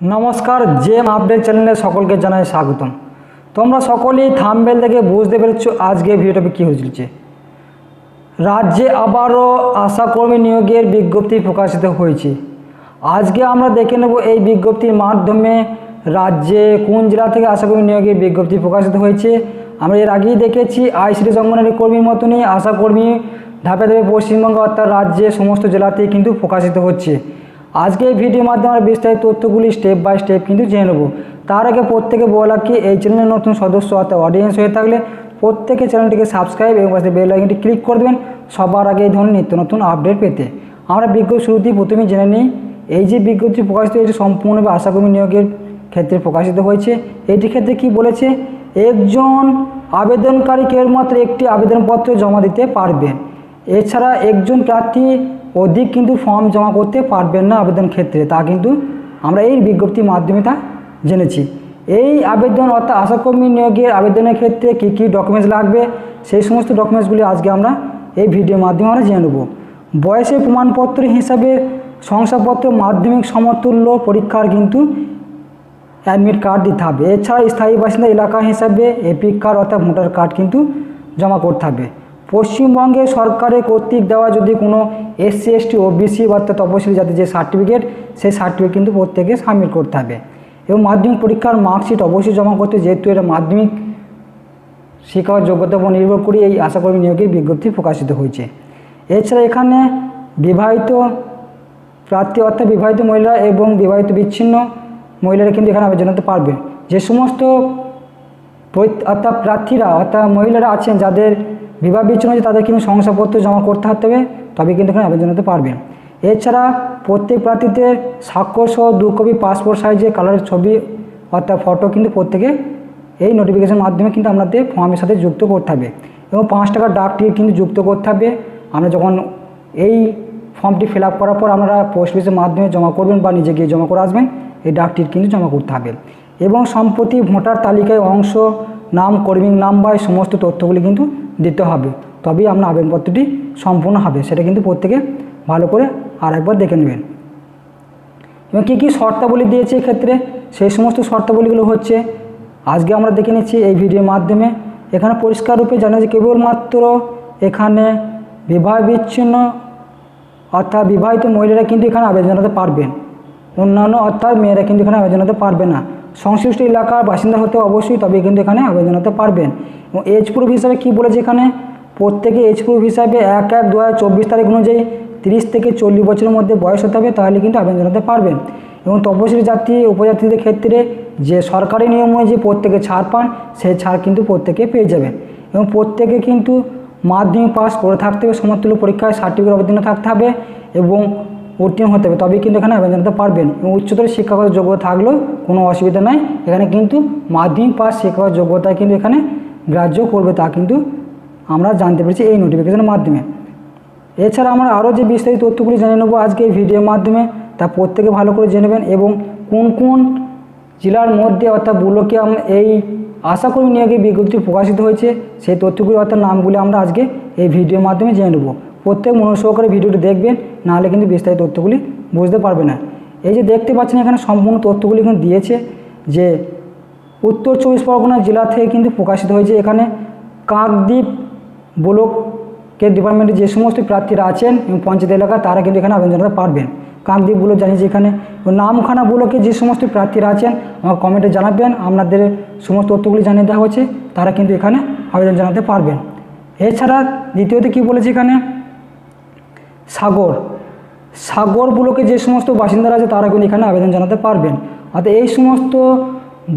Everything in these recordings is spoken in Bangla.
नमस्कार जेम अपडेट चैनल सकल के जानाई स्वागतम। তোমরা সকলেই থাম্বনেল থেকে বুঝতে পেরেছো আজকে ভিডিওটা কি হয়েছে। রাজ্যে আবারও আশাকর্মী নিয়োগের বিজ্ঞপ্তি প্রকাশিত হয়েছে। আজকে আমরা দেখে নেব এই বিজ্ঞপ্তির মাধ্যমে রাজ্যে কোন জেলা থেকে আশাকর্মী নিয়োগের বিজ্ঞপ্তি প্রকাশিত হয়েছে। আমরা এর আগেই দেখেছি আইসিডি অঙ্গনওয়াড়ি কর্মীর মতনই আশাকর্মী ধাপে ধাপে পশ্চিমবঙ্গ অর্থাৎ রাজ্যে সমস্ত জেলাতেই কিন্তু প্রকাশিত হচ্ছে। আজকে এই ভিডিওর মাধ্যমে আমরা বিস্তারিত তথ্যগুলি স্টেপ বাই স্টেপ কিন্তু জেনে নেব। তার আগে প্রত্যেকে বলা কি এই চ্যানেলের নতুন সদস্য অর্থাৎ অডিয়েন্স হয়ে থাকলে প্রত্যেকে চ্যানেলটিকে সাবস্ক্রাইব এবং পাশে বেল আইকনটি ক্লিক করে দেবেন সবার আগে এই ধরনের নিত্য নতুন আপডেট পেতে। আমরা বিজ্ঞপ্তি শুরুতেই প্রথমেই জেনে নিই এই যে বিজ্ঞপ্তি প্রকাশিত হয়েছে সম্পূর্ণভাবে আশাকর্মী নিয়োগের ক্ষেত্রে প্রকাশিত হয়েছে। এইটির ক্ষেত্রে কি বলেছে, একজন আবেদনকারী কেবলমাত্র একটি আবেদনপত্র জমা দিতে পারবেন। এছাড়া একজন প্রার্থী অধিক কিন্তু ফর্ম জমা করতে পারবেন না আবেদন ক্ষেত্রে, তা কিন্তু আমরা এই বিজ্ঞপ্তির মাধ্যমে তা জেনেছি। এই আবেদন অর্থাৎ আশাকর্মী নিয়োগের আবেদনের ক্ষেত্রে কী কী ডকুমেন্টস লাগবে সেই সমস্ত ডকুমেন্টসগুলি আজকে আমরা এই ভিডিওর মাধ্যমে আমরা জেনে নেব। বয়সের প্রমাণপত্র হিসাবে শংসাপত্র, মাধ্যমিক সমতুল্য পরীক্ষার কিন্তু অ্যাডমিট কার্ড দিতে হবে। এছাড়া স্থায়ী বাসিন্দা এলাকা হিসাবে এপিক কার্ড অর্থাৎ ভোটার কার্ড কিন্তু জমা করতে হবে। পশ্চিমবঙ্গের সরকারের কর্তৃক দেওয়া যদি কোনো এসসি এসটি ওবিসি অর্থাৎ তপশিলি জাতির যে সার্টিফিকেট সেই সার্টিফিকেট কিন্তু প্রত্যেকে সাবমিট করতে হবে। এবং মাধ্যমিক পরীক্ষার মার্কশিট অবশ্যই জমা করতে, যেহেতু এটা মাধ্যমিক শিক্ষাগত যোগ্যতার উপর নির্ভর করে এই আশাকর্মী নিয়োগের বিজ্ঞপ্তি প্রকাশিত হয়েছে। এছাড়া এখানে বিবাহিত প্রার্থী অর্থাৎ বিবাহিত মহিলা এবং বিবাহিত বিচ্ছিন্ন মহিলারা কিন্তু এখানে আবেদন করতে পারবে। যে সমস্ত অর্থাৎ প্রার্থীরা অর্থাৎ মহিলারা আছেন যাদের বিবাহ বিচ্ছিন্ন হয়েছে তাদের কিন্তু শংসাপত্র জমা করতে হবে, তবে কিন্তু এখানে আবেদন করতে পারবেন। এছাড়া প্রত্যেক প্রার্থীদের স্বাক্ষর সহ 2 কপি পাসপোর্ট সাইজের কালারের ছবি অর্থাৎ ফটো কিন্তু প্রত্যেকে এই নোটিফিকেশনের মাধ্যমে কিন্তু আপনাদের ফর্মের সাথে যুক্ত করতে হবে। এবং 5 টাকার ডাক টিকিট কিন্তু যুক্ত করতে হবে। আমরা যখন এই ফর্মটি ফিল আপ করার পর আপনারা পোস্ট অফিসের মাধ্যমে জমা করবেন বা নিজে গিয়ে জমা করে আসবেন, এই ডাক টিকিট কিন্তু জমা করতে হবে। এবং সম্প্রতি ভোটার তালিকায় অংশ, নাম, কর্মীর নাম বা সমস্ত তথ্যগুলি কিন্তু দিতে হবে, তবেই আপনার আবেদনপত্রটি সম্পূর্ণ হবে। সেটা কিন্তু প্রত্যেকে ভালো করে আর একবার দেখে নেবেন। এবং কী কী শর্তাবলী দিয়েছে এক্ষেত্রে সেই সমস্ত শর্তাবলীগুলো হচ্ছে আজকে আমরা দেখে নিচ্ছি এই ভিডিওর মাধ্যমে। এখানে পরিষ্কার রূপে জানা যে কেবলমাত্র এখানে বিবাহ বিচ্ছিন্ন অর্থাৎ বিবাহিত মহিলারা কিন্তু এখানে আবেদন জানাতে পারবেন, অন্যান্য অর্থাৎ মেয়েরা কিন্তু এখানে আবেদন জানাতে পারবে না। সংশ্লিষ্ট এলাকার বাসিন্দা হতে অবশ্যই, তবে কিন্তু এখানে আবেদন জানাতে পারবেন। এবং এজ প্রুফ হিসাবে কী বলেছে এখানে, প্রত্যেকে এজ প্রুফ হিসাবে 1/1/2024 তারিখ অনুযায়ী 30 থেকে 40 বছরের মধ্যে বয়স হতে হবে, তাহলে কিন্তু আবেদন জানাতে পারবেন। এবং তপশিলি জাতি উপজাতিদের ক্ষেত্রে যে সরকারি নিয়ম অনুযায়ী প্রত্যেকে ছাড় পান, সেই ছাড় কিন্তু প্রত্যেকে পেয়ে যাবেন। এবং প্রত্যেকে কিন্তু মাধ্যমিক পাস করে থাকতে হবে, সমতুল্য পরীক্ষায় সার্টিফিকেট অবতীর্ণ থাকতে হবে এবং উত্তীর্ণ হতে হবে, তবেই কিন্তু এখানে আবেদন জানাতে পারবেন। এবং উচ্চতর শিক্ষাগত যোগ্যতা থাকলেও কোনো অসুবিধা নাই, এখানে কিন্তু মাধ্যমিক পাস শিক্ষাগত যোগ্যতায় কিন্তু এখানে গ্রাহ্য করবে, তা কিন্তু আমরা জানতে পেরেছি এই নোটিফিকেশনের মাধ্যমে। এছাড়া আমরা আরও যে বিস্তারিত তথ্যগুলি জেনে নেব আজকে এই ভিডিওর মাধ্যমে, তা প্রত্যেকে ভালো করে জেনে নেবেন। এবং কোন কোন জেলার মধ্যে অর্থাৎ ব্লকে এই আশাকর্মী নিয়োগের বিজ্ঞপ্তি প্রকাশিত হয়েছে সেই তথ্যগুলি অর্থাৎ নামগুলি আমরা আজকে এই ভিডিওর মাধ্যমে জেনে নেব। প্রত্যেক মনোসহকারে ভিডিওটি দেখবেন, নাহলে কিন্তু বিস্তারিত তথ্যগুলি বুঝতে পারবে না। এই যে দেখতে পাচ্ছেন এখানে সম্পূর্ণ তথ্যগুলি কিন্তু দিয়েছে যে উত্তর 24 পরগনা জেলা থেকে কিন্তু প্রকাশিত হয়েছে। এখানে কাকদ্বীপ ব্লকের ডিপার্টমেন্টে যে সমস্ত প্রার্থীরা আছেন এবং পঞ্চায়েত এলাকা তারা কিন্তু এখানে আবেদন জানাতে পারবেন। কাকদ্বীপ ব্লক জানিয়েছে এখানে। নামখানা ব্লকে যে সমস্ত প্রার্থীরা আছেন আমার কমেন্টে জানাবেন, আপনাদের সমস্ত তথ্যগুলি জানিয়ে দেওয়া হয়েছে, তারা কিন্তু এখানে আবেদন জানাতে পারবেন। এছাড়া দ্বিতীয়ত কী বলেছে এখানে, সাগর ব্লকে যে সমস্ত বাসিন্দারা আছে তারা কিন্তু এখানে আবেদন জানাতে পারবেন। অর্থাৎ এই সমস্ত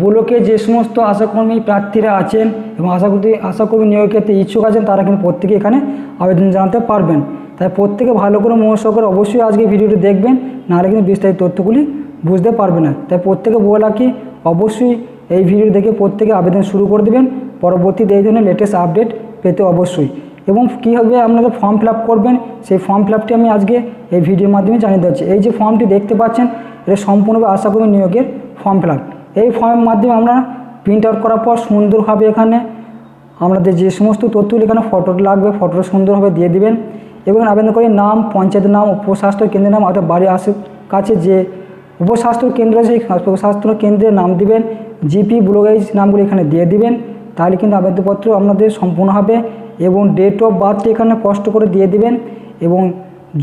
ব্লকে যে সমস্ত আশাকর্মী প্রার্থীরা আছেন এবং আশাকর্মী নিয়োগের ক্ষেত্রে ইচ্ছুক আছেন তারা কিন্তু প্রত্যেকে এখানে আবেদন জানাতে পারবেন। তাই প্রত্যেকে ভালো করে মনোসহকারে অবশ্যই আজকে ভিডিওটি দেখবেন, নাহলে কিন্তু বিস্তারিত তথ্যগুলি বুঝতে পারবে না। তাই প্রত্যেকে বলা কি অবশ্যই এই ভিডিও দেখে প্রত্যেকে আবেদন শুরু করে দেবেন, পরবর্তীতে এই ধরনের লেটেস্ট আপডেট পেতে অবশ্যই। এবং কীভাবে আপনাদের ফর্ম ফিল আপ করবেন সেই ফর্ম ফিল আপটি আমি আজকে এই ভিডিওর মাধ্যমে জানিয়ে দিচ্ছি। এই যে ফর্মটি দেখতে পাচ্ছেন এটা সম্পূর্ণভাবে আশাকর্মী নিয়োগের ফর্ম ফিল আপ। এই ফর্মের মাধ্যমে আমরা প্রিন্ট আউট করার পর সুন্দরভাবে এখানে আমাদের যে সমস্ত তথ্যগুলি এখানে ফটোটা লাগবে ফটোটা সুন্দরভাবে দিয়ে দিবেন। এবং আবেদনকারীর নাম, পঞ্চায়েতের নাম, উপস্বাস্থ্য কেন্দ্রের নাম অর্থাৎ বাড়ির কাছে যে উপস্বাস্থ্য কেন্দ্র আছে, উপস্বাস্থ্য কেন্দ্রের নাম দিবেন, জিপি ব্লক ওয়াইজ নামগুলো এখানে দিয়ে দিবেন, তাহলে কিন্তু আবেদনপত্র আপনাদের সম্পূর্ণ হবে। এবং ডেট অফ বার্থ এখানে কষ্ট করে দিয়ে দিবেন এবং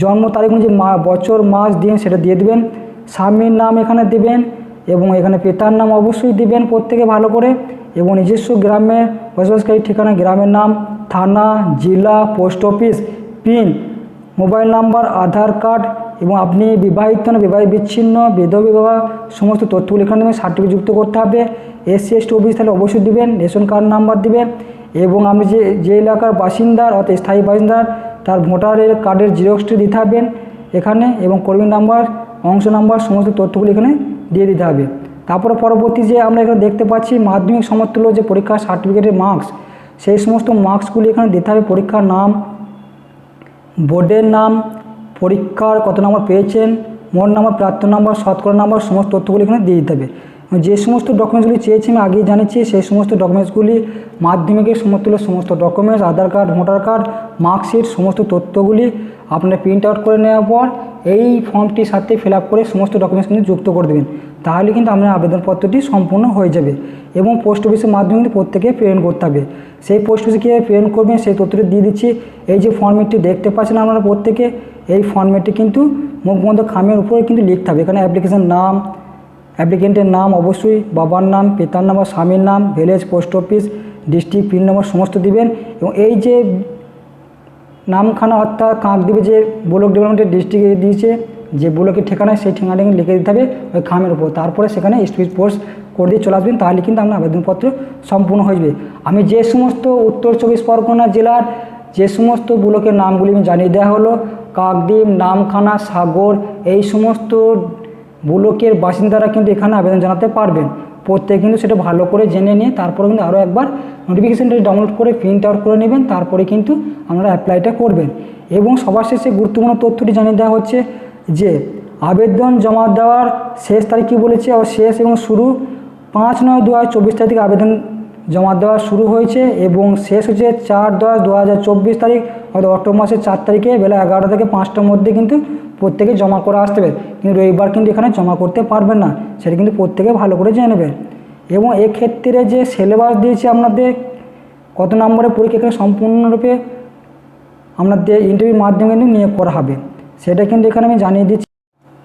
জন্ম তারিখ অনুযায়ী বছর মাস দিন সেটা দিয়ে দিবেন। স্বামীর নাম এখানে দিবেন এবং এখানে পিতার নাম অবশ্যই দিবেন প্রত্যেকে ভালো করে, এবং নিজস্ব গ্রামের বসবাসকারী ঠিকানা, গ্রামের নাম, থানা, জেলা, post office, pin, mobile number, Aadhaar card, এবং আপনি বিবাহিত না বিবাহিত, বিচ্ছিন্ন, বিধবা, সমস্ত তথ্যগুলো এখানে দেবেন। সার্টিফিকেট যুক্ত করতে হবে। SC ST অফিস তাহলে অবশ্যই দিবেন, রেশন কার্ড নাম্বার দিবেন, এবং আপনি যে এলাকার বাসিন্দার অর্থাৎ স্থায়ী বাসিন্দার তার ভোটারের কার্ডের জেরক্সটি দিতে হবেন এখানে, এবং কর্মী নাম্বার, অংশ নাম্বার, সমস্ত তথ্যগুলো এখানে দিয়ে দিতে হবে। তারপরে পরবর্তী যে আমরা এখানে দেখতে পাচ্ছি মাধ্যমিক সমতুল্য যে পরীক্ষার সার্টিফিকেটের মার্কস, সেই সমস্ত মার্কসগুলি এখানে দিতে হবে। পরীক্ষার নাম, বোর্ডের নাম, পরীক্ষার কত নম্বর পেয়েছেন, মোট নাম্বার, প্রাপ্ত নাম্বার, শতকরা নাম্বার, সমস্ত তথ্যগুলি এখানে দিয়ে দিতে হবে। যে সমস্ত ডকুমেন্টসগুলি চেয়েছি আমি আগেই জানিয়েছি, সেই সমস্ত ডকুমেন্টসগুলি মাধ্যমিকের সমতুল্য সমস্ত ডকুমেন্টস, আধার কার্ড, ভোটার কার্ড, মার্কশিট, সমস্ত তথ্যগুলি আপনারা প্রিন্ট আউট করে নেওয়ার পর এই ফর্মটির সাথে ফিল আপ করে সমস্ত ডকুমেন্টস কিন্তু যুক্ত করে দেবেন, তাহলে কিন্তু আপনার আবেদনপত্রটি সম্পূর্ণ হয়ে যাবে। এবং পোস্ট অফিসের মাধ্যমে কিন্তু প্রত্যেকে প্রেরণ করতে হবে। সেই পোস্ট অফিসে কীভাবে প্রেরণ করবেন সেই তথ্যটি দিয়ে দিচ্ছি। এই যে ফর্মেটটি দেখতে পাচ্ছেন আপনারা প্রত্যেকে, এই ফর্মেটটি কিন্তু মুখবন্ধ খামের উপরে কিন্তু লিখতে হবে। এখানে অ্যাপ্লিকেশন নাম, অ্যাপ্লিকেন্টের নাম অবশ্যই, বাবার নাম, পিতার নাম বা স্বামীর নাম, village, post office, district, pin number সমস্ত দিবেন। এবং এই যে নামখানা অর্থাৎ কাকদ্বীপে যে ব্লক ডেভেলপমেন্টের ডিস্ট্রিক্টে দিয়েছে যে ব্লকের ঠিকানায়, সেই ঠিকানাটা লিখে দিতে হবে ওই খামের উপর। তারপরে সেখানে স্পিড পোস্ট করে দিয়ে চলে আসবেন, তাহলে কিন্তু আপনার আবেদনপত্র সম্পূর্ণ হয়ে যাবে। আমি যে সমস্ত উত্তর 24 পরগনা জেলার যে সমস্ত ব্লকের নামগুলি আমি জানিয়ে দেওয়া হলো, কাকদ্বীপ, নামখানা, সাগর, এই সমস্ত ব্লকের বাসিন্দারা কিন্তু এখানে আবেদন জানাতে পারবেন। প্রত্যেকে কিন্তু সেটা ভালো করে জেনে নিয়ে তারপরে কিন্তু আরও একবার নোটিফিকেশানটা ডাউনলোড করে প্রিন্ট আউট করে নেবেন, তারপরে কিন্তু আপনারা অ্যাপ্লাইটা করবেন। এবং সবার শেষে গুরুত্বপূর্ণ তথ্যটি জানিয়ে দেওয়া হচ্ছে যে আবেদন জমা দেওয়ার শেষ তারিখ কী বলেছে, আর শেষ এবং শুরু 5/9/2024 তারিখ থেকে আবেদন জমা দেওয়া শুরু হয়েছে এবং শেষ হচ্ছে 4/10/2024 তারিখ, অর্থাৎ অক্টোবর মাসের 4 তারিখে বেলা 11টা থেকে 5টার মধ্যে কিন্তু প্রত্যেকে জমা করে আসতে হবে। কিন্তু রবিবার কিন্তু এখানে জমা করতে পারবেন না, সেটা কিন্তু প্রত্যেকে ভালো করে জেনে নেবেন। এবং এক্ষেত্রে যে সিলেবাস দিয়েছে আপনাদের কত নম্বরের পরীক্ষা এখানে সম্পূর্ণরূপে আপনাদের ইন্টারভিউর মাধ্যমে কিন্তু নিয়োগ করা হবে, সেটা কিন্তু এখানে আমি জানিয়ে দিচ্ছি।